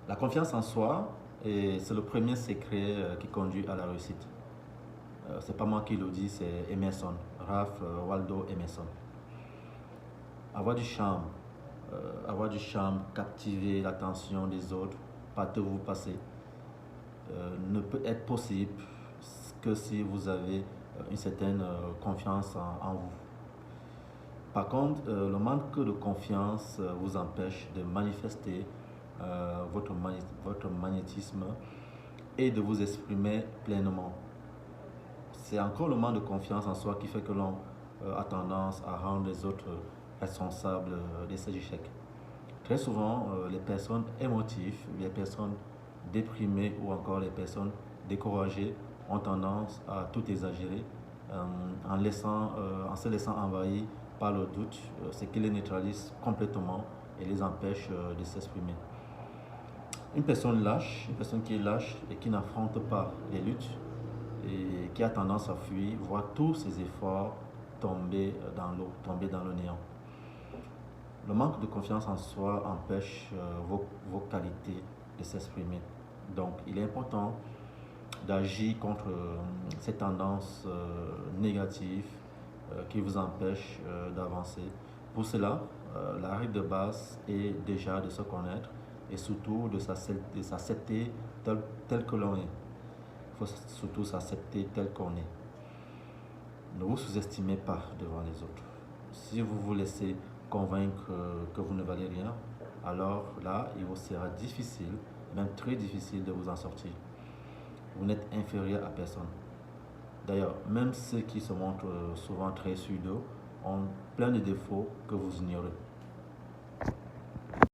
La confiance en soi, c'est le premier secret qui conduit à la réussite. C'est pas moi qui le dis, c'est Emerson, Ralph Waldo Emerson. Avoir du charme, captiver l'attention des autres, vous passer, ne peut être possible que si vous avez une certaine confiance en vous. Par contre, le manque de confiance vous empêche de manifester votre magnétisme et de vous exprimer pleinement. C'est encore le manque de confiance en soi qui fait que l'on a tendance à rendre les autres responsables de ces échecs. Très souvent, les personnes émotives, les personnes déprimées ou encore les personnes découragées ont tendance à tout exagérer en se laissant envahir par le doute, ce qui les neutralise complètement et les empêche de s'exprimer. Une personne qui est lâche et qui n'affronte pas les luttes et qui a tendance à fuir, voit tous ses efforts tomber dans l'eau, tomber dans le néant. Le manque de confiance en soi empêche vos qualités de s'exprimer. Donc, il est important d'agir contre ces tendances négatives qui vous empêchent d'avancer. Pour cela, la règle de base est déjà de se connaître et surtout de s'accepter tel que l'on est. Il faut surtout s'accepter tel qu'on est. Ne vous sous-estimez pas devant les autres. Si vous vous laissez convaincre que vous ne valez rien, alors là, il vous sera difficile, même très difficile de vous en sortir. Vous n'êtes inférieur à personne. D'ailleurs, même ceux qui se montrent souvent très sûrs d'eux ont plein de défauts que vous ignorez.